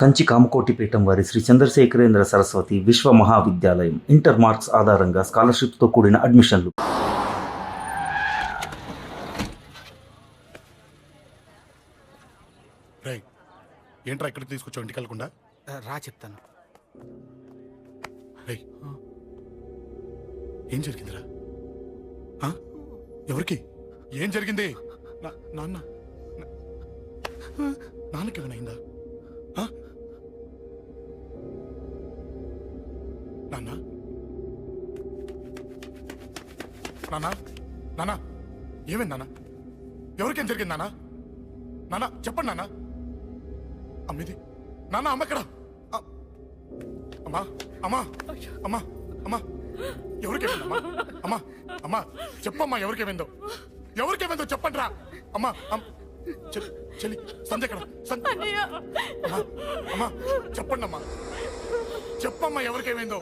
కంచి కామకోటిపీఠం వారి శ్రీ చంద్రశేఖరేంద్ర సరస్వతి విశ్వ మహావిద్యాలయం inter marks ఆధారంగా స్కాలర్షిప్తో కూడిన అడ్మిషన్లు. ఏంట్రా ఇక్కడికి తీసుకొచ్చావు ఇంటికి వెళ్ళకుండా? రా చెప్తాను. ఏం జరిగిందిరా? ఎవరికి ఏం జరిగింది? నాన్న నాన్నకి ఏమైనా అయిందా? నాన్న నాన్న నాన్న ఏమైంది నాన్న? ఎవరికేం జరిగింది నాన్న? నాన్న చెప్పండి నాన్న. అమ్మిది నాన్న, అమ్మ ఎక్కడ? అమ్మా అమ్మా అమ్మా అమ్మా ఎవరికేమైందమ్మా? అమ్మా అమ్మా చెప్పమ్మా, ఎవరికేమైందో చెప్పండి రా. అమ్మా చెల్లి సంధ్య ఎక్కడ? అమ్మా అమ్మా చెప్పండి అమ్మా, చెప్పమ్మా ఎవరికేమైందో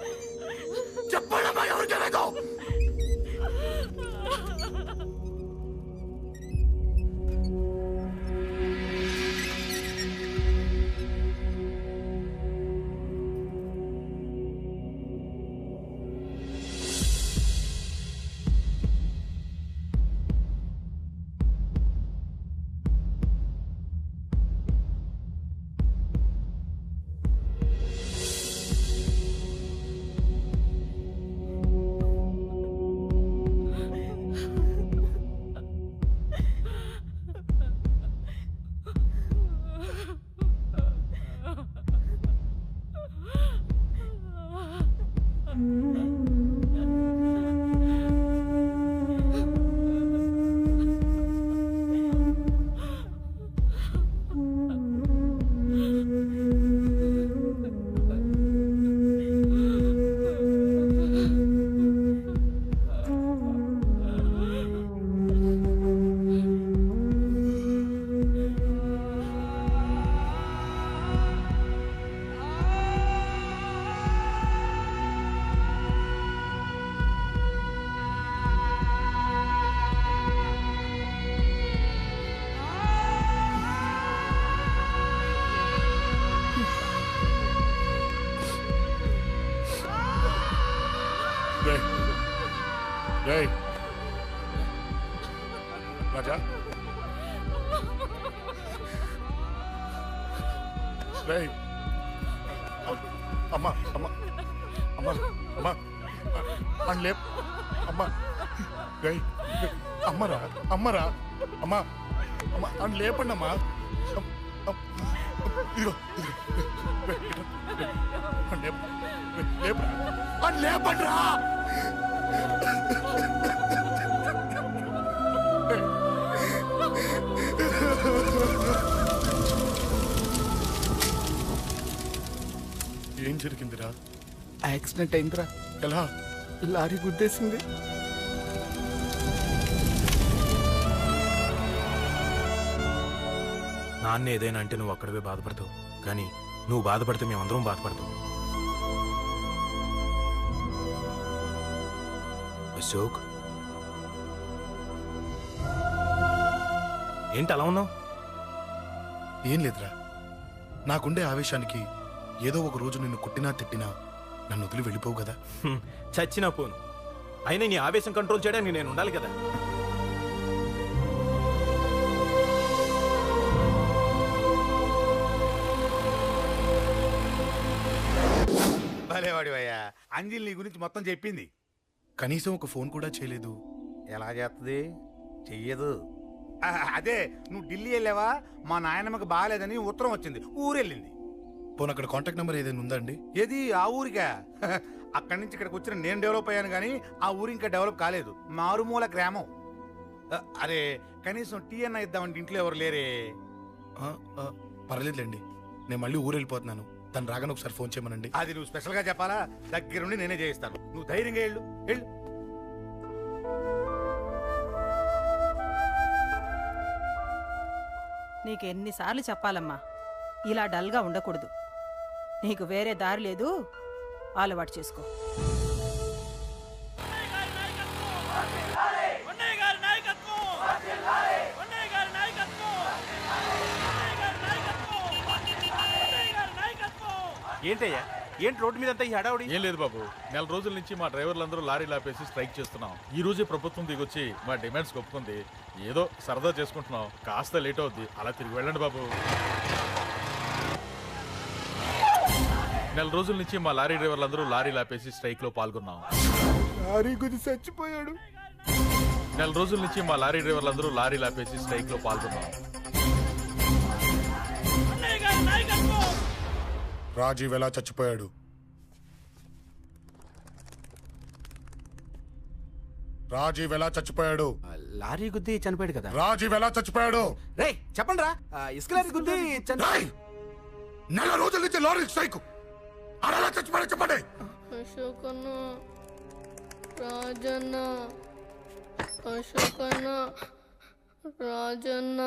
చెప్పండి అమ్మా, ఎవరికేమైందో. రాజా అమ్మా అమ్మా అమ్మా అమ్మా అని లేప్ అమ్మా అమ్మరా అమ్మరా అమ్మా అమ్మా అని లేపండి అమ్మా. ఇదిగో అని లేపండి రా. ఏం జరిగిందిరా? యాక్సిడెంట్ అయిందిరా. ఎలా? లారీ గుద్దేసింది. నాన్న ఏదైనా అంటే నువ్వు అక్కడవే బాధపడతావు, కానీ నువ్వు బాధపడితే మేమందరం బాధపడతాం. అశోక్, ఏంటి అలా ఉన్నావు? ఏం లేదురా, నాకుండే ఆవేశానికి ఏదో ఒక రోజు నిన్ను కొట్టినా తిట్టినా నన్ను వదిలి వెళ్ళిపోవు కదా. చచ్చినా పోను, అయినా నీ ఆవేశం కంట్రోల్ చేయడానికి నేను ఉండాలి కదా. భలేవాడి అయ్యా, అంజలి నీ గురించి మొత్తం చెప్పింది. కనీసం ఒక ఫోన్ కూడా చేయలేదు. ఎలా చేస్తుంది? చెయ్యదు. అదే నువ్వు ఢిల్లీ వెళ్ళావా, మా నాయనమ్మకి బాగాలేదని ఉత్తరం వచ్చింది, ఊరెళ్ళింది. పోనీ అక్కడ కాంటాక్ట్ నెంబర్ ఏదైనా ఉందా అండి? ఏది? ఆ ఊరికా? అక్కడి నుంచి ఇక్కడికి వచ్చిన నేను డెవలప్ అయ్యాను కానీ ఆ ఊరు ఇంకా డెవలప్ కాలేదు. మారుమూల గ్రామం. అరే కనీసం టీ అన్న ఇద్దామంటే ఇంట్లో ఎవరు లేరే. పర్లేదులేండి, నేను మళ్ళీ ఊరు వెళ్ళిపోతున్నాను. తను రాగానే ఒకసారి ఫోన్ చేయమనండి. అది నువ్వు స్పెషల్గా చెప్పాలా? దగ్గరుండి నేనే చేయిస్తాను, నువ్వు ధైర్యంగా వెళ్ళు. నీకెన్నిసార్లు చెప్పాలమ్మా, ఇలా డల్గా ఉండకూడదు. నీకు వేరే దారి లేదు, అలవాటు చేసుకో. ఏంటయ్యా ఏంటి రోడ్డు మీద అంతా ఈ హడావుడి? ఏం లేదు బాబు, నెల రోజుల నుంచి మా డ్రైవర్లందరూ లారీలు ఆపేసి స్ట్రైక్ చేస్తున్నాం. ఈ రోజే ప్రభుత్వం దిగొచ్చి మా డిమాండ్స్ ఒప్పుకుంది. ఏదో సరదా చేసుకుంటున్నాం, కాస్త లేట్ అవుద్ది, అలా తిరిగి వెళ్ళండి బాబు. నెల రోజుల నుంచి మా లారీ డ్రైవర్లందరూ లారీలు ఆపేసి స్ట్రైక్ లో పాల్గొన్నాం. లారీ గుద్ది చచ్చిపోయాడు. నెల రోజుల నుంచి మా లారీ డ్రైవర్లందరూ లారీలు ఆపేసి స్ట్రైక్ లో పాల్గొన్నాం. రాజీవ్ ఎలా చచ్చిపోయాడు? రాజీవ్ ఎలా చచ్చిపోయాడు? లారీ గుద్ది చనిపోయాడు కదా. రాజీవ్ ఎలా చచ్చిపోయాడు? రే చెప్పండి రా, ఇసుక లారీ గుద్ది రాయ్! నెల రోజుల నుంచి లారీ స్ట్రైక్. అలా చచ్చిపోయాడు చెప్పండి. అశోకన్న, రాజన్న, అశోకన్న, రాజన్న,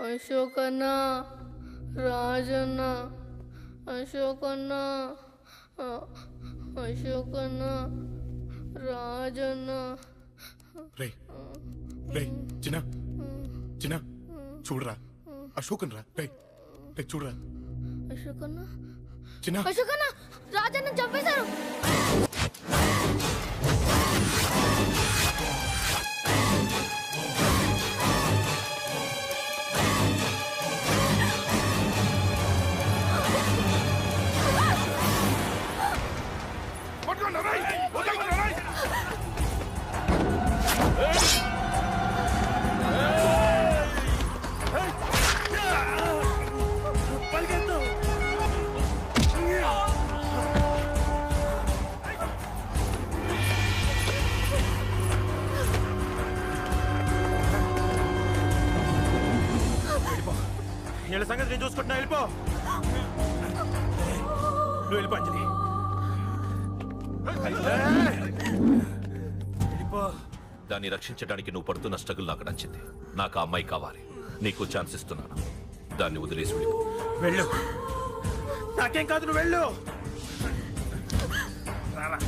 అశోకన్న, రాజన్న, అశోకన్న, అశోకన్న, రాజన్న. రే రే చిన్న చిన్న చూడరా, అశోకన్ రా. రే రే చూడరా అశోకన్న, చిన్న. అశోకన్న, రాజన్న చంపేశారు. వీళ్ళ సంగతి నేను చూసుకుంటున్నా, వెళ్ళిపో. నువ్వు వెళ్ళిపో అంజలి. వెళ్ళిపో. దాన్ని రక్షించడానికి నువ్వు పడుతున్న స్ట్రగుల్ నాకు నచ్చింది. నాకు ఆ అమ్మాయి కావాలి. నీకు ఛాన్స్ ఇస్తున్నాను. దాన్ని వదిలేసి వెళ్ళిపో. వెళ్ళు. నాకేం కాదు, నువ్వు వెళ్ళు. రారా.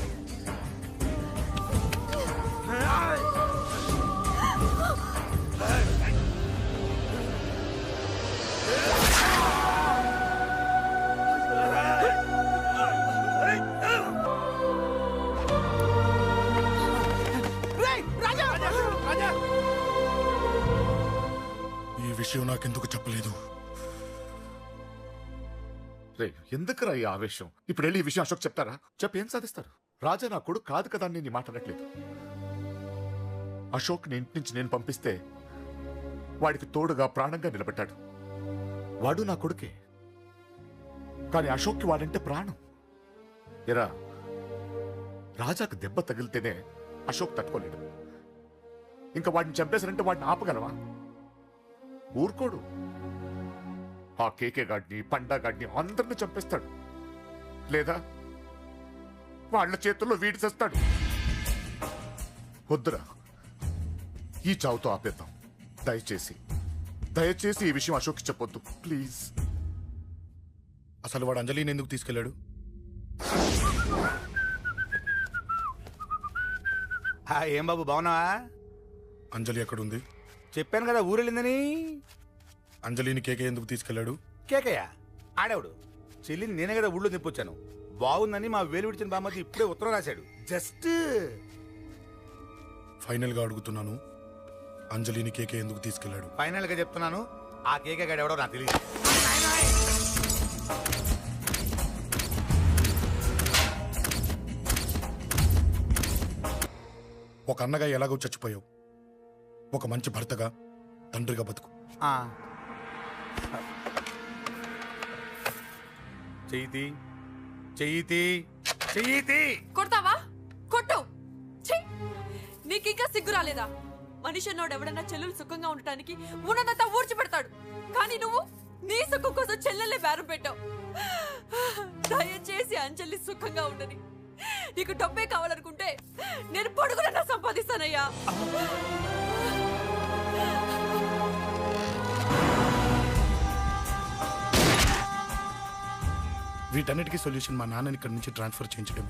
ఈ విషయం నాకెందుకు చెప్పలేదు? రే ఎందుకురా ఈ ఆవేశం? ఇప్పుడు వెళ్ళి ఈ విషయం అశోక్ చెప్తారా? చెప్పి ఏం సాధిస్తారు? రాజా నా కొడుకు కాదు కదా అని నేను మాట్లాడట్లేదు. అశోక్ ని ఇంటి నుంచి నేను పంపిస్తే వాడికి తోడుగా ప్రాణంగా నిలబెట్టాడు. వాడు నా కొడుకే, కానీ అశోక్కి వాడంటే ప్రాణం. ఎరా, రాజాకు దెబ్బ తగిలితేనే అశోక్ తట్టుకోలేడు. ఇంకా వాడిని చంపేశారంటే వాడిని ఆపగలవా? ఊరుకోడు. ఆ కేకే గాడిని, పండా గాడిని అందరిని చంపేస్తాడు. లేదా వాళ్ళ చేతుల్లో వీడి చేస్తాడు. వద్దురా, ఈ చావుతో ఆపేద్దాం. దయచేసి దయచేసి ఈ విషయం అశోక్కి చెప్పొద్దు ప్లీజ్. అసలు వాడు అంజలిని ఎందుకు తీసుకెళ్లాడు? ఏం బాబు బాగున్నావా? అంజలి ఎక్కడుంది? చెప్పాను కదా ఊరెళ్ళిందని. అంజలిని కేకే ఎందుకు తీసుకెళ్లాడు? కేకయ్య ఆడేవుడు. చెల్లిని నేనే కదా ఊళ్ళో తిప్పొచ్చాను. బాగుందని మా వేలు విడిచిన బామ్మది ఇప్పుడే ఉత్తరం రాశాడు. జస్ట్ ఫైనల్ గా అడుగుతున్నాను, అంజలిని కేకే ఎందుకు తీసుకెళ్లాడు? ఫైనల్ గా చెప్తున్నాను, ఆ కేకే గాడు ఎవడో నాకు తెలియదు. ఒక అన్నగా ఎలాగో చచ్చిపోయావు, ఒక మంచి భర్తగా, తండ్రిగా బతుకు. చెయ్యితి చెయ్యితి చెయ్యితి. కొడతావా? కొట్టు. ఛీ! నీకింకా సిగ్గు రాలేదా? మనిషి అన్నోడు ఎవడన్నా చెల్లెలు సుఖంగా ఉండటానికి ఉన్నదంతా ఊడ్చిపెడతాడు. కానీ నువ్వు నీ సుఖం కోసం చెల్లెల్ని బేరం పెట్టావు. దయచేసి అంజలి సుఖంగా ఉండని. నీకు డబ్బే కావాలనుకుంటే నేను పొడుగునన్నా సంపాదిస్తానయ్యా. వీటన్నిటికీ సొల్యూషన్ మా నాన్నని ఇక్కడి నుంచి ట్రాన్స్ఫర్ చేయించడం.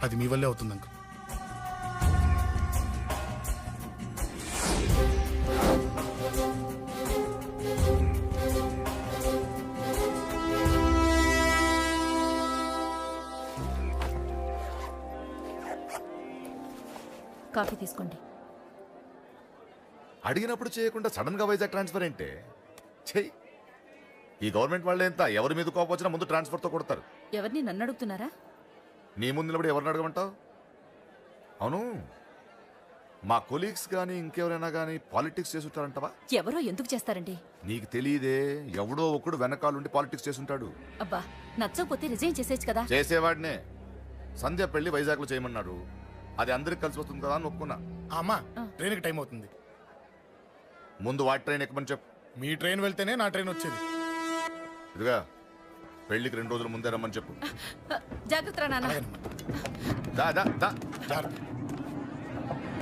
అది మీ వల్లే అవుతుంది అంకుల్. కాఫీ తీసుకోండి. అడిగినప్పుడు చేయకుండా సడన్ గా వైజాగ్ ట్రాన్స్ఫర్ ఏంటే? చెయ్యి. ఈ గవర్నమెంట్ వాళ్ళే ఎంత, ఎవరి మీద కోపం వచ్చినా ముందు ట్రాన్స్ఫర్తో కొడతారు. ఎవరిని నన్ను అడుగుతున్నారా? నీ ముందు నిలబడి ఎవరిని అడగమంటావు? అవును, మా కొలీగ్స్ కానీ ఇంకెవరైనా కానీ పాలిటిక్స్ చేసుంటారంటవా? ఎవరో ఎందుకు చేస్తారండి? నీకు తెలియదే, ఎవడో ఒకడు వెనకాలండి పాలిటిక్స్ చేసుంటాడు. అబ్బా, నచ్చకపోతే రిజైన్ చేసేయచ్చు కదా. చేసేవాడినే. సంధ్య పెళ్లి వైజాగ్లో చేయమన్నాడు. అది అందరికి కలిసి వస్తుంది కదా అని ఒప్పుకున్నా. అమ్మా ట్రైన్కి టైం అవుతుంది. ముందు వాటి ట్రైన్ ఎక్కమని చెప్పు. మీ ట్రైన్ వెళ్తేనే నా ట్రైన్ వచ్చేది. ఇదిగా పెళ్లికి 2 రోజుల ముందే రమ్మని చెప్పు. జాగ్రత్త నాన్న. దా దా దా. జాగ్రత్త.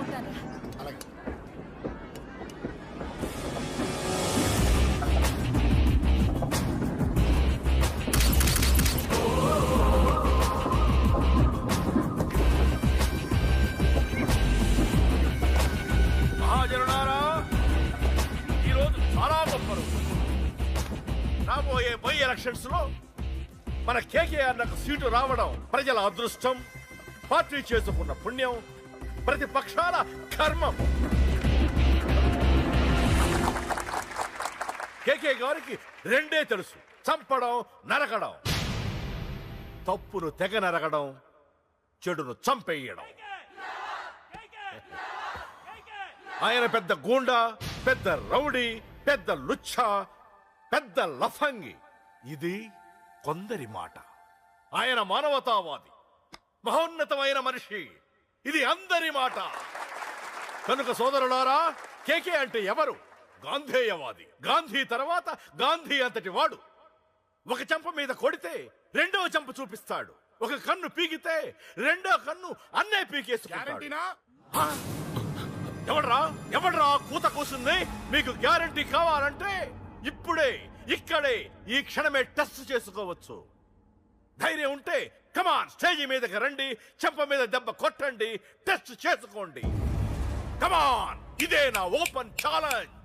ఉంటాను. అలాగే. మహాజనులారా, ఈరోజు చాలా గొప్ప రోజు. రాబోయే బై ఎలక్షన్స్ లో మన కేకేఆర్ నాకు సీటు రావడం ప్రజల అదృష్టం, పార్టీ చేసుకున్న పుణ్యం, ప్రతిపక్షాల కర్మం. కేకే గారికి రెండే తెలుసు: చంపడం, నరకడం. తప్పును తెగ నరకడం, చెడును చంపేయడం. ఆయన పెద్ద గూండా, పెద్ద రౌడీ, పెద్ద లుచ్చ, పెద్ద లఫంగి. ఇది కొందరి మాట. ఆయన మానవతావాది, మహోన్నతమైన మనిషి. ఇది అందరి మాట. కనుక సోదరులారా, కేకే అంటే ఎవరు? గాంధేయవాది. గాంధీ తర్వాత గాంధీ అంతటి వాడు. ఒక చెంప మీద కొడితే రెండవ చెంప చూపిస్తాడు. ఒక కన్ను పీకితే రెండో కన్ను అన్నే పీకేసుకుంటాడు. ఎవడ్రా కూత కూసింది? మీకు గ్యారంటీ కావాలంటే ఇప్పుడే, ఇక్కడే, ఈ క్షణమే టెస్ట్ చేసుకోవచ్చు. ధైర్యం ఉంటే కమాన్, స్టేజీ మీదకి రండి, చెంప మీద దెబ్బ కొట్టండి, టెస్ట్ చేసుకోండి. కమాన్, ఇదే నా ఓపెన్ ఛాలెంజ్.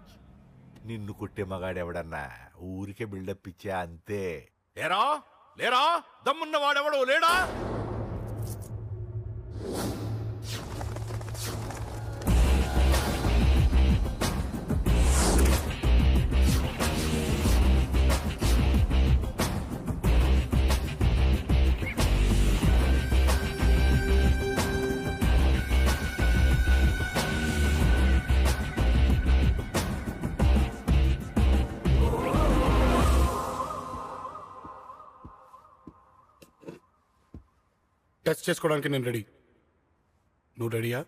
నిన్ను కొట్టే మగాడెవడన్నా ఊరికే బిల్డప్ ఇచ్చా అంతే. లేరా దమ్మున్న వాడెవడో లేడా? టెస్ట్ చేసుకోవడానికి నేను రెడీ. నువ్వు రెడీయా?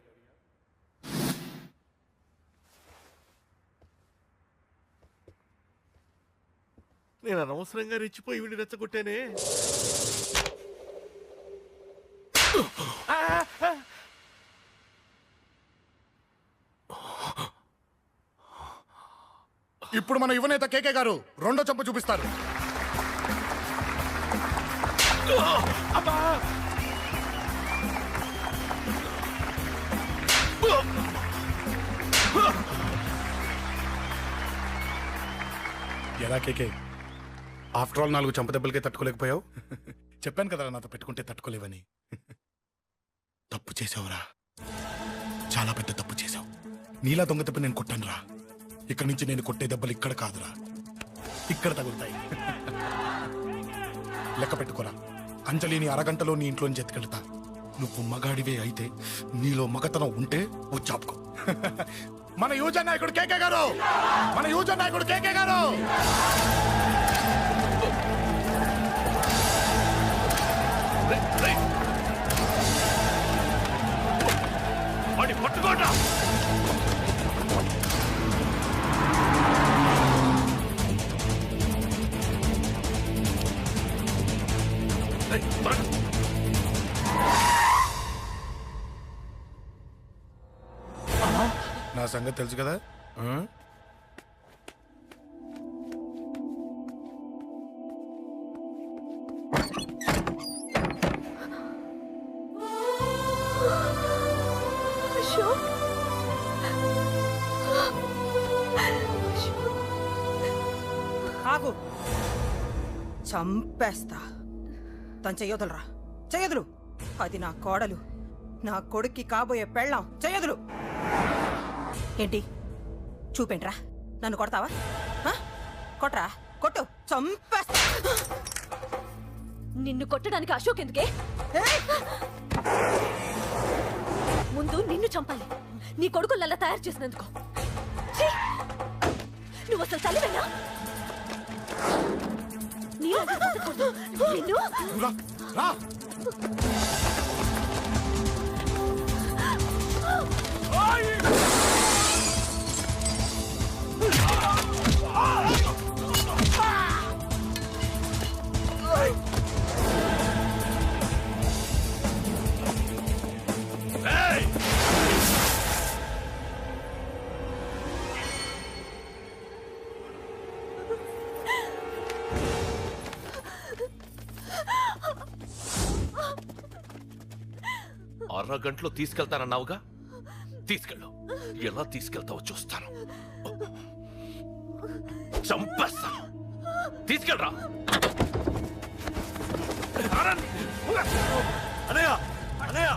నేను అనవసరంగా రెచ్చిపోయి వీడిని రెచ్చగొట్టానే. ఇప్పుడు మన యువనేత కేకే గారు రెండో చెంప చూపిస్తారు. ఎలా కేకే, ఆఫ్టర్ ఆల్ 4 చెంప దెబ్బలకే తట్టుకోలేకపోయావు? చెప్పాను కదా నాతో పెట్టుకుంటే తట్టుకోలేవని. తప్పు చేసావురా, చాలా పెద్ద తప్పు చేసావు. నీలా దొంగ దెబ్బ నేను కొట్టాను రా. ఇక్కడి నుంచి నేను కొట్టే దెబ్బలు ఇక్కడ కాదురా, ఇక్కడ తగులుతాయి. లెక్క పెట్టుకోరా. అంజలిని అరగంటలో నీ ఇంట్లోంచి ఎత్తుకెళ్తా. నువ్వు మగాడివే అయితే, నీలో మగతనం ఉంటే వచ్చాపుకో. మన యువజన నాయకుడు కేకే గారు, మన యువజన నాయకుడు కేకే గారు. పట్టుకోండి. నా సంగతి తెలుసు కదా. ఆగు, చంపేస్తా. తను చెయ్యొదలరా, చెయ్యదులు. అది నా కోడలు, నా కొడుక్కి కాబోయే పెళ్ళాం చేయదులు. ఏంటి చూపేంట్రా? నన్ను కొడతావా? కొట్రా, కొట్టు, చంపేస్తా. నిన్ను కొట్టడానికి అశోక్ ఎందుకే? ముందు నిన్ను చంపాలి, నీ కొడుకులల్లా తయారు చేసినందుకు. ఛీ! నువ్వు అసలు తల్లివేనా? నిన్ను అరగంటలో తీసుకెళ్తానన్నావుగా, తీసుకెళ్ళు. ఎలా తీసుకెళ్తావో చూస్తాను. చంపేస్తాను. తీసుకెళ్ళరా. అనయ్య, అనయ్య,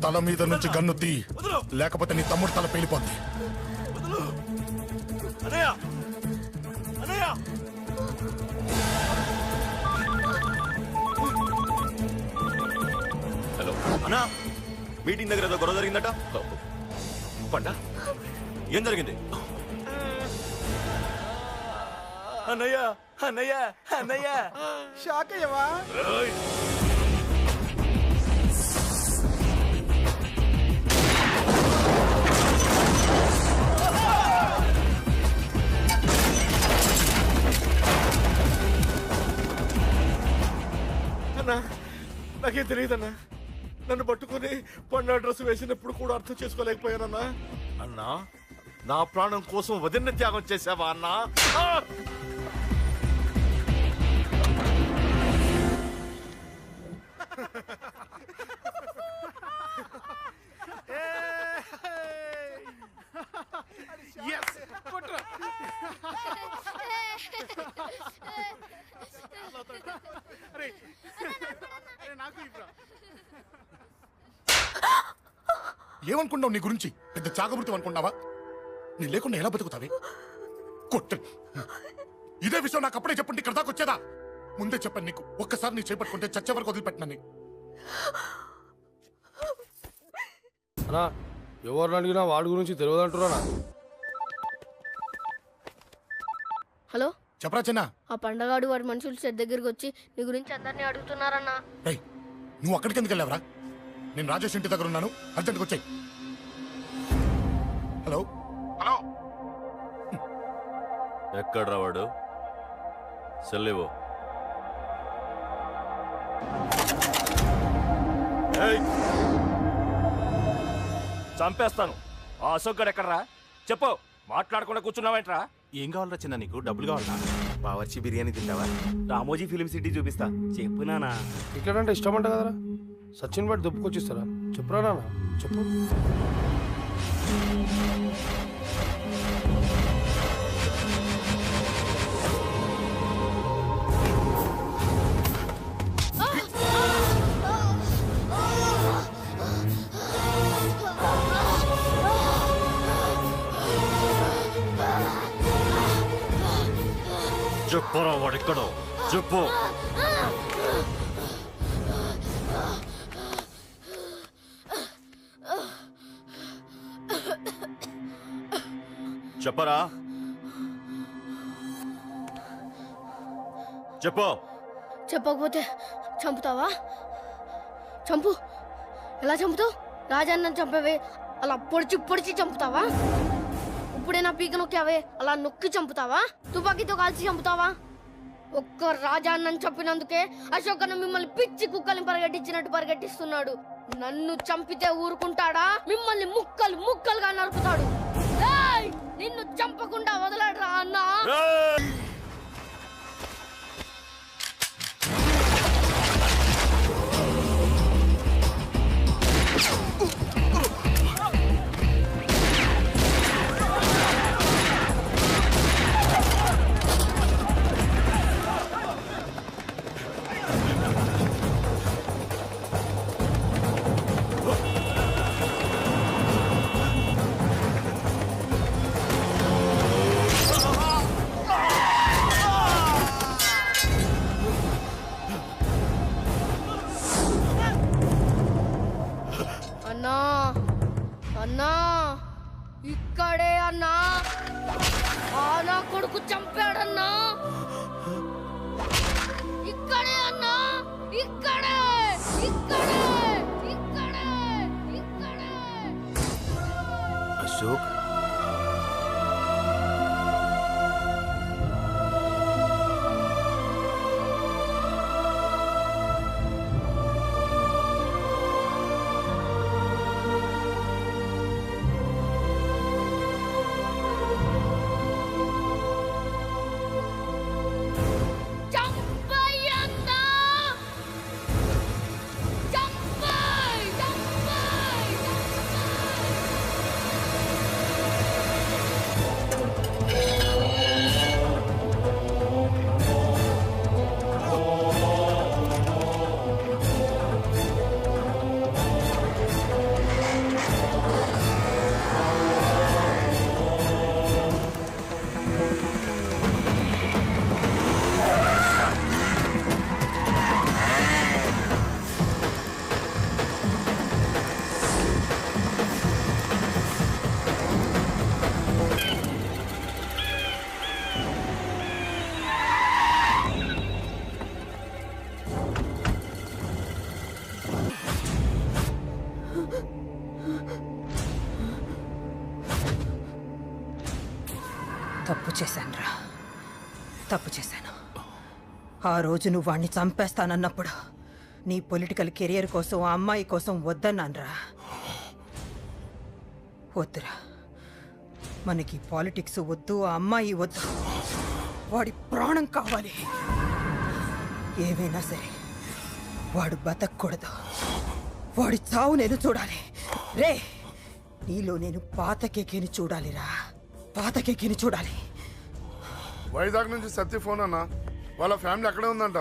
తల మీద నుంచి గన్ను తీ, లేకపోతే నీ తమ్ముడు తల పేలిపోద్ది. అనయ్య, అనయ్య. హలో అన్నా, మీటింగ్ దగ్గర ఏదో గొడవ జరిగిందట. పండ ఏం జరిగింది? అన్నయ్య, అన్నయ్య, అన్నయ్య. షాక్ అయ్యవా? అన్నా, నాకేం తెలియదన్నా. నన్ను పట్టుకుని పండు డ్రెస్ వేసినప్పుడు కూడా అర్థం చేసుకోలేకపోయానన్నా. అన్నా, నా ప్రాణం కోసం వదిన త్యాగం చేసావా అన్నా? ఏమనుకున్నావు? నీ గురించి పెద్ద చాగమృతం అనుకున్నావా? నీ లేకుండా ఎలా బతుకుతావి? కొట్టు. ఇదే విషయం నాకు అప్పుడే చెప్పండి, ఇక్కడ దాకా వచ్చేదా? ముందే చెప్పాను నీకు, ఒక్కసారి నీ చేపట్టుకుంటే చచ్చే వరకు వదిలిపెట్టినా. అన్నా, ఎవరిని అడిగినా వాడి గురించి తెలియదంటున్నా. హలో, చెప్పరా చిన్న. ఆ పండగాడు వాడి మనుషులు సెట్ దగ్గరికి వచ్చి నీ గురించి అందరినీ అడుగుతున్నారన్నా. నువ్వు అక్కడికి ఎందుకు వెళ్ళావరా? నేను రాజేష్ ఇంటి దగ్గర ఉన్నాను, అర్జెంట్గా వచ్చాయి. Hello, hello. ఎక్కడ రావాడు? సెల్లివో. చంపేస్తాను. ఆ అశోక్ గడు ఎక్కడరా? చెప్పు. మాట్లాడకుండా కూర్చున్నావేంట్రా? ఏం కావాలరా చిన్న? నీకు డబ్బులు కావాలా? బావర్చి బిర్యానీ తింటావా? రామోజీ ఫిలిం సిటీ చూపిస్తా. చెప్పు నానా. క్రికెట్ అంటే ఇష్టం అంట కదరా? సచిన్ బట్టి దొప్పుకొచ్చిస్తారా? చెప్పురా నాన్న, చెప్పు. చెప్పరా వాడెక్కడో చెప్పు. చెప్పరా, చెప్పు. చెప్పకపోతే చంపుతావా? చంపు. ఎలా చంపుతావు? రాజాన్న చంపవే అలా పొడిచి పొడిచి చంపుతావా? ఇప్పుడే నా పీక నొక్కావే అలా నొక్కి చంపుతావా? తుపాకీతో కాల్చి చంపుతావా? ఒక్క రాజాన్నని చంపినందుకే అశోక్ అన్న మిమ్మల్ని పిచ్చి కుక్కల్ని పరిగెట్టించినట్టు పరిగెట్టిస్తున్నాడు. నన్ను చంపితే ఊరుకుంటాడా? మిమ్మల్ని ముక్కలు ముక్కలుగా నరుకుతాడు. నిన్ను చంపకుండా వదలడరా అన్నా. ఇక్కడే ఇక్కడే ఇక్కడే ఇక్కడే. అశోక్ చంపయ్యన్నా చంపయ్ చంపయ్ తప్పు చేశానురా, తప్పు చేశాను. ఆ రోజు నువ్వు వాణ్ణి చంపేస్తానన్నప్పుడు నీ పొలిటికల్ కెరియర్ కోసం ఆ అమ్మాయి కోసం వద్దన్నానురా. వద్దురా, మనకి పాలిటిక్స్ వద్దు, ఆ అమ్మాయి వద్దు, వాడి ప్రాణం కావాలి. ఏమైనా సరే వాడు బతకూడదు, వాడి చావు నేను చూడాలి. రే, నీలో నేను పాత కేకేని చూడాలిరా, పాత కేకేని చూడాలి. వైజాగ్ నుంచి సత్య ఫోన్ అన్న, వాళ్ళ ఫ్యామిలీ అక్కడే ఉందంట.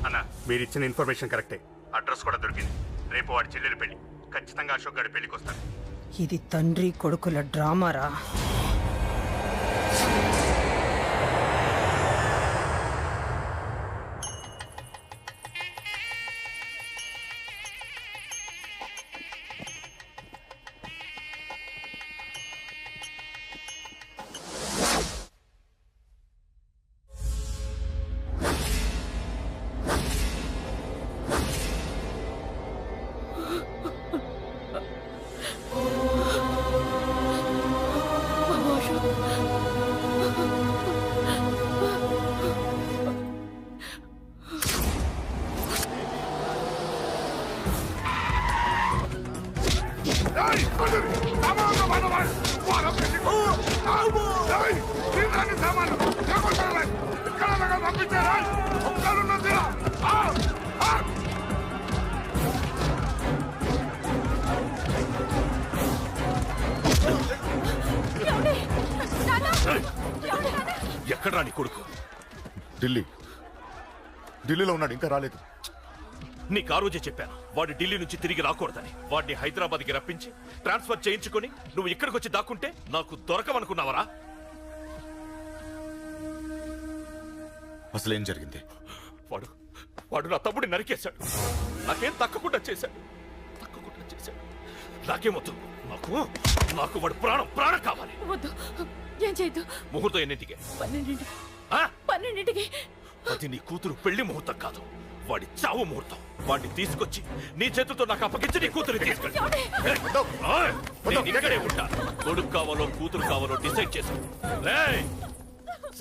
అన్న, మీరు ఇచ్చిన ఇన్ఫర్మేషన్ కరెక్టే. అడ్రస్ కూడా దొరికింది. రేపు వాడి చెల్లెలు పెళ్లి. ఖచ్చితంగా అశోక్ గారి పెళ్లికి వస్తాడు. ఇది తండ్రి కొడుకుల డ్రామారా. ఎక్కడ్రా నీ కొడుకు? ఢిల్లీలో ఉన్నాడు, ఇంకా రాలేదు. నీకు ఆ రోజే చెప్పాను వాడు ఢిల్లీ నుంచి తిరిగి రాకూడదని. వాడిని హైదరాబాద్కి రప్పించి ట్రాన్స్ఫర్ చేయించుకొని నువ్వు ఇక్కడికి వచ్చి దాక్కుంటే నాకు దొరకమనుకున్నావరా? అసలేం జరిగింది? వాడు నా తమ్ముడిని నరికేశాడు. నాకేం తక్కకుండా చేశాడు. నాకేమొద్దు. నాకు వాడు ప్రాణం కావాలి. వద్దు, ఏం చేయొద్దు. ముహూర్తం ఎన్నింటికి? 12ంటికి. అది నీ కూతురు పెళ్లి ముహూర్తం కాదు, వాడి చావు ముహూర్తం. వాడిని తీసుకొచ్చి నీ చేతులతో నాకు అప్పగించి నీ కూతురు తీసుకెళ్ళి ఇక్కడే ఉంటా. కొడుకు కావాలో కూతురు కావాలో డిసైడ్ చేసు.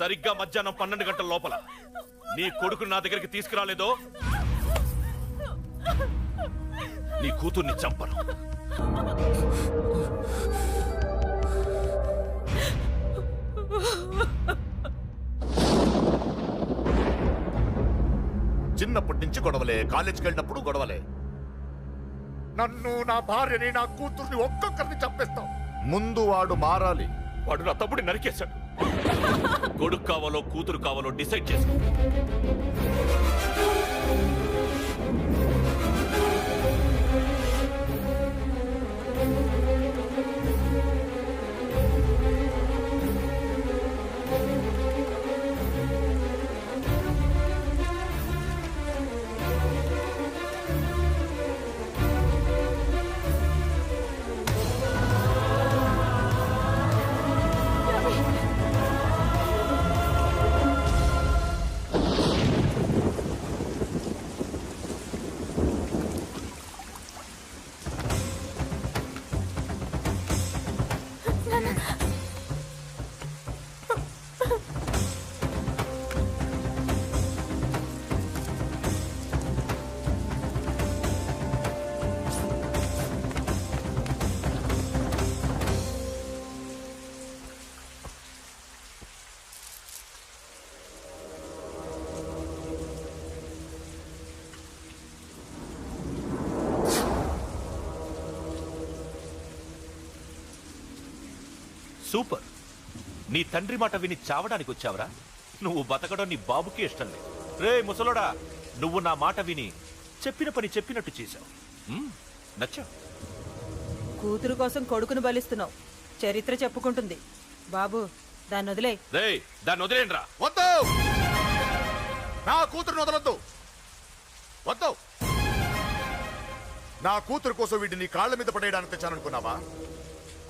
సరిగ్గా మధ్యాహ్నం 12 గంటల లోపల నీ కొడుకు నా దగ్గరికి తీసుకురాలేదో నీ కూతుర్ని చంపను. చిన్నప్పటి నుంచి గొడవలే, కాలేజీకి వెళ్ళినప్పుడు గొడవలే. నన్ను, నా భార్యని, నా కూతుర్ని ఒక్కొక్కరిని చంపేస్తాం. ముందు వాడు మారాలి. వాడు నా తమ్ముడిని నరికేశాడు. కొడుకు కావాలో కూతురు కావాలో డిసైడ్ చేసుకో. సూపర్. నీ తండ్రి మాట విని చావడానికి వచ్చావరా? నువ్వు బతకడం నీ బాబుకి ఇష్టం లేదు. రే ముసలోడా, నువ్వు నా మాట విని చెప్పిన పని చెప్పినట్టు చేశావు. నచ్చా? కూతురు కోసం కొడుకును బలిస్తున్నావు. చరిత్ర చెప్పుకుంటుంది. బాబు, దాన్ని వదిలే. రే దాన్ని వదిలేండ్రా. వద్దు, నా కూతురుని వదలొద్దు. వద్దు, నా కూతురు కోసం వీటిని నీ కాళ్ళ మీద పడేయడానికి తెచ్చాననుకున్నావా?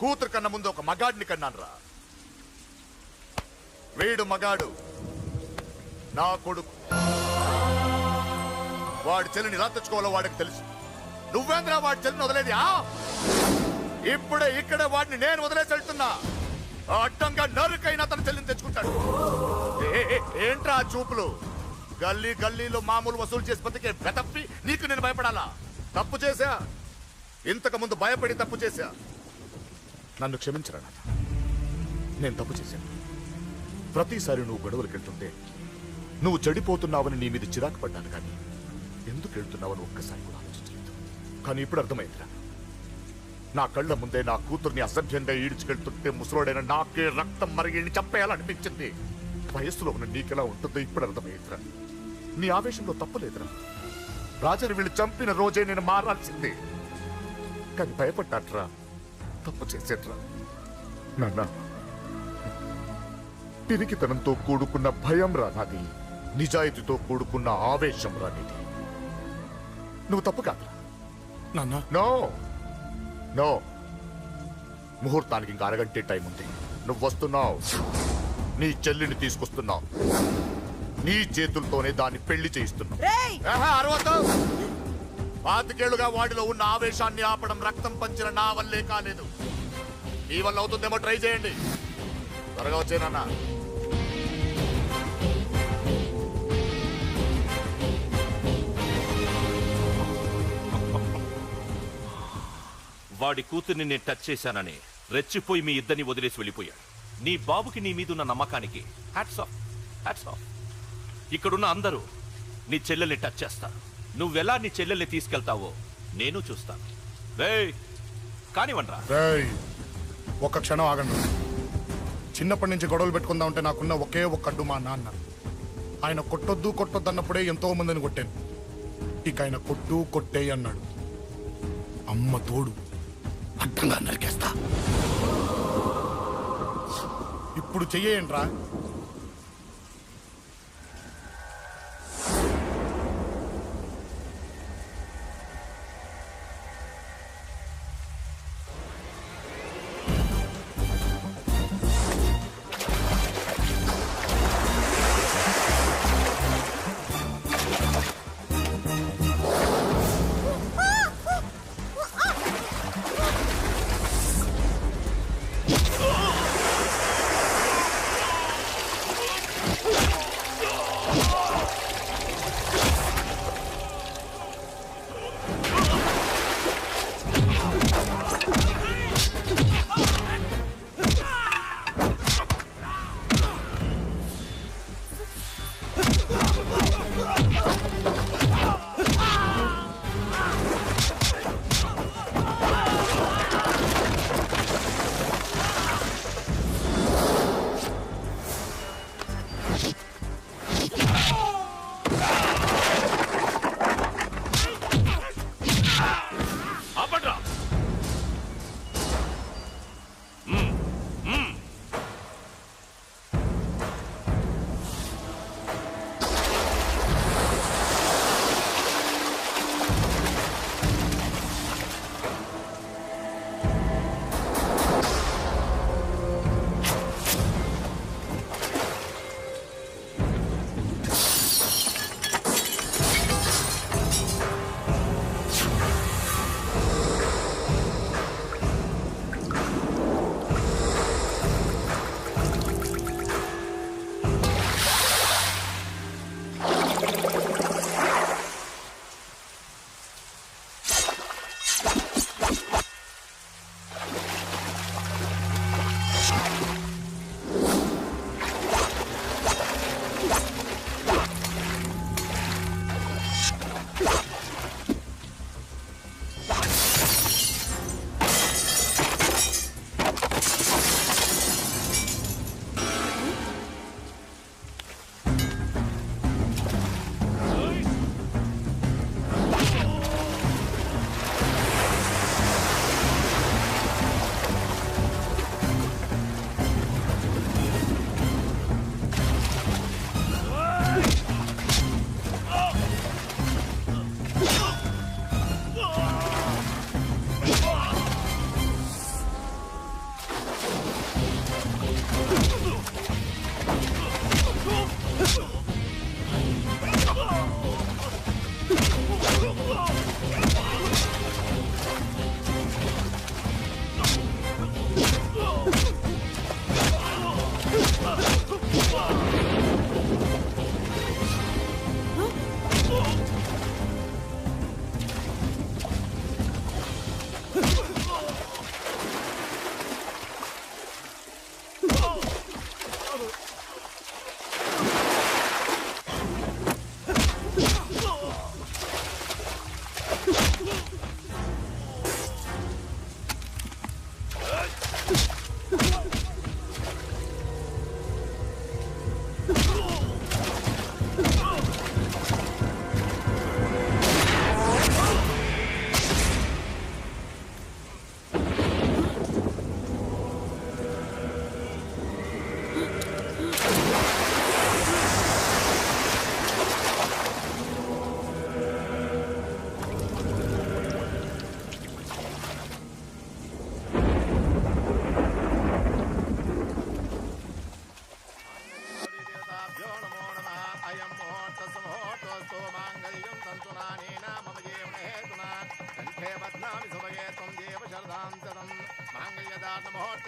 కూతురు కన్నా ముందు ఒక మగాడిని కన్నాను రా. వీడు మగాడు, నా కొడుకు. వాడి చెల్లిని ఎలా తెచ్చుకోవాలో వాడికి తెలుసు. నువ్వేంద్రా వాడి చెల్లిని వదిలేది? ఇప్పుడే ఇక్కడే వాడిని నేను వదిలేసి వెళ్తున్నా. అడ్డంగా నరుకైనా తన చెల్లిని తెచ్చుకుంటాడు. ఏంట్రా చూపులు? గల్లీ గల్లీలో మామూలు వసూలు చేసి బతికే వెతప్పి నీకు నేను భయపడాలా? తప్పు చేశా, ఇంతకు ముందు భయపడి తప్పు చేశా. నన్ను క్షమించరా నాన్న, నేను తప్పు చేశాను. ప్రతిసారి నువ్వు గొడవలకు వెళ్తుంటే నువ్వు చెడిపోతున్నావని నీ మీద చిరాకు పడ్డాను, కానీ ఎందుకు వెళ్తున్నావని ఒక్కసారి కూడా ఆలోచించలేదు. కానీ ఇప్పుడు అర్థమైందిరా, నా కళ్ళ ముందే నా కూతుర్ని అసభ్యంగా ఈడ్చుకెళ్తుంటే ముసలోడైన నాకే రక్తం మరిగిని చంపేయాలనిపించింది. వయస్సులో ఉన్న నీకెలా ఉంటుందో ఇప్పుడు అర్థమైందిరా. నీ ఆవేశంలో తప్పులేదురా. రాజాని వీళ్ళు చంపిన రోజే నేను మారాల్సిందే, కానీ భయపడ్డాట్రా, తప్పు చేసేట్రా. నాన్న, పిరికితనంతో కూడుకున్న భయం రా నాది, నిజాయితీతో కూడుకున్న ఆవేశం రా నీది. నువ్వు తప్పు కాదురా నాన్న. నో నో, ముహూర్తానికి ఇంకా అరగంటే టైం ఉంది. నువ్వు వస్తున్నావు, నీ చెల్లిని తీసుకొస్తున్నావు, నీ చేతులతోనే దాన్ని పెళ్లి చేయిస్తున్నావు. అరవద్దు. 25 ఏళ్లుగా వాడిలో ఉన్న ఆవేశాన్ని ఆపడం రక్తం పంచిన నా వల్లే కాలేదు. మీ వల్ల అవుతుందేమో ట్రై చేయండి. త్వరగా వచ్చేనన్నా. వాడి కూతుర్ని నేను టచ్ చేశానని రెచ్చిపోయి మీ ఇద్దరిని వదిలేసి వెళ్ళిపోయాడు. నీ బాబుకి నీ మీదున్న నమ్మకానికి హ్యాట్స్ ఆఫ్, హ్యాట్స్ ఆఫ్. ఇక్కడున్న అందరూ నీ చెల్లెల్ని టచ్ చేస్తారు. నువ్వెలా నీ చెల్లెల్ని తీసుకెళ్తావో నేను చూస్తాను. రేయ్ కానివ్వండ్రా. ఒక్క క్షణం ఆగండి. చిన్నప్పటి నుంచి గొడవలు పెట్టుకుందాం అంటే నాకున్న ఒకే ఒక్క అడ్డు మా నాన్న. ఆయన కొట్టొద్దు కొట్టొద్దు అన్నప్పుడే ఎంతో మందిని కొట్టాను. ఇక ఆయన కొట్టు కొట్టే అన్నాడు. అమ్మ తోడు అడ్డంగా నరికేస్తా. ఇప్పుడు చెయ్యండ్రా. तथास्तु माङ्गल्यं तन्तु नानेन मम जीवनहेतुना कण्ठे बध्नामि सुभगे त्वं देव शरदां शतं माङ्गल्यदार्णमुहूर्त